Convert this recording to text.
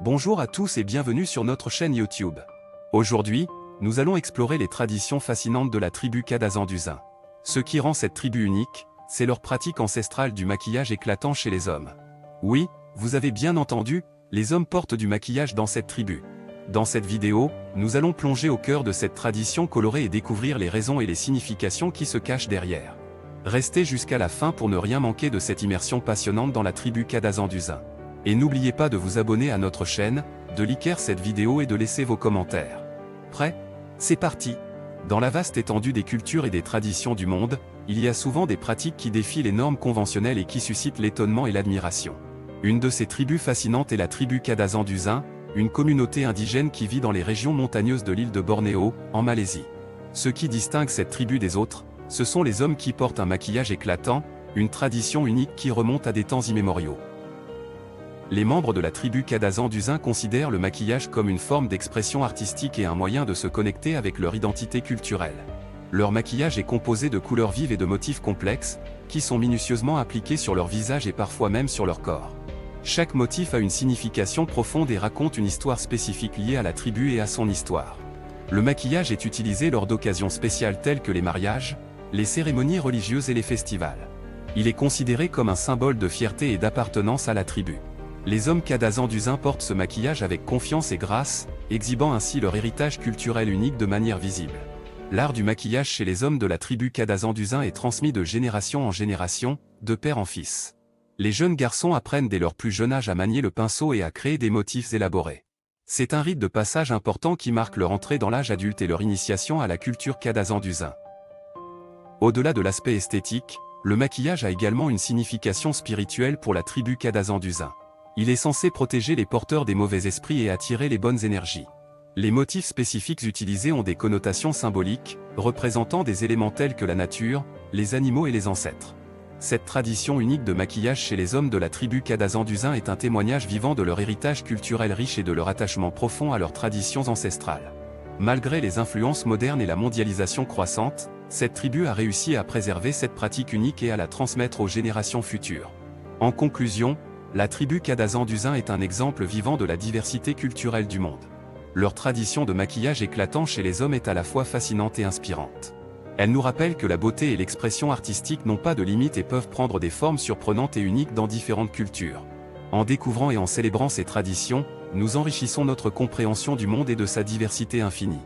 Bonjour à tous et bienvenue sur notre chaîne YouTube. Aujourd'hui, nous allons explorer les traditions fascinantes de la tribu Kadazan-Dusin. Ce qui rend cette tribu unique, c'est leur pratique ancestrale du maquillage éclatant chez les hommes. Oui, vous avez bien entendu, les hommes portent du maquillage dans cette tribu. Dans cette vidéo, nous allons plonger au cœur de cette tradition colorée et découvrir les raisons et les significations qui se cachent derrière. Restez jusqu'à la fin pour ne rien manquer de cette immersion passionnante dans la tribu Kadazan-Dusin. Et n'oubliez pas de vous abonner à notre chaîne, de liker cette vidéo et de laisser vos commentaires. Prêt? C'est parti! Dans la vaste étendue des cultures et des traditions du monde, il y a souvent des pratiques qui défient les normes conventionnelles et qui suscitent l'étonnement et l'admiration. Une de ces tribus fascinantes est la tribu Kadazan-Dusin, une communauté indigène qui vit dans les régions montagneuses de l'île de Bornéo, en Malaisie. Ce qui distingue cette tribu des autres, ce sont les hommes qui portent un maquillage éclatant, une tradition unique qui remonte à des temps immémoriaux. Les membres de la tribu Kadazan-Dusin considèrent le maquillage comme une forme d'expression artistique et un moyen de se connecter avec leur identité culturelle. Leur maquillage est composé de couleurs vives et de motifs complexes, qui sont minutieusement appliqués sur leur visage et parfois même sur leur corps. Chaque motif a une signification profonde et raconte une histoire spécifique liée à la tribu et à son histoire. Le maquillage est utilisé lors d'occasions spéciales telles que les mariages, les cérémonies religieuses et les festivals. Il est considéré comme un symbole de fierté et d'appartenance à la tribu. Les hommes Kadazan-Dusin portent ce maquillage avec confiance et grâce, exhibant ainsi leur héritage culturel unique de manière visible. L'art du maquillage chez les hommes de la tribu Kadazan-Dusin est transmis de génération en génération, de père en fils. Les jeunes garçons apprennent dès leur plus jeune âge à manier le pinceau et à créer des motifs élaborés. C'est un rite de passage important qui marque leur entrée dans l'âge adulte et leur initiation à la culture Kadazan-Dusin. Au-delà de l'aspect esthétique, le maquillage a également une signification spirituelle pour la tribu Kadazan-Dusin. Il est censé protéger les porteurs des mauvais esprits et attirer les bonnes énergies. Les motifs spécifiques utilisés ont des connotations symboliques, représentant des éléments tels que la nature, les animaux et les ancêtres. Cette tradition unique de maquillage chez les hommes de la tribu Kadazan-Dusin est un témoignage vivant de leur héritage culturel riche et de leur attachement profond à leurs traditions ancestrales. Malgré les influences modernes et la mondialisation croissante, cette tribu a réussi à préserver cette pratique unique et à la transmettre aux générations futures. En conclusion, la tribu Kadazan-Dusin est un exemple vivant de la diversité culturelle du monde. Leur tradition de maquillage éclatant chez les hommes est à la fois fascinante et inspirante. Elle nous rappelle que la beauté et l'expression artistique n'ont pas de limites et peuvent prendre des formes surprenantes et uniques dans différentes cultures. En découvrant et en célébrant ces traditions, nous enrichissons notre compréhension du monde et de sa diversité infinie.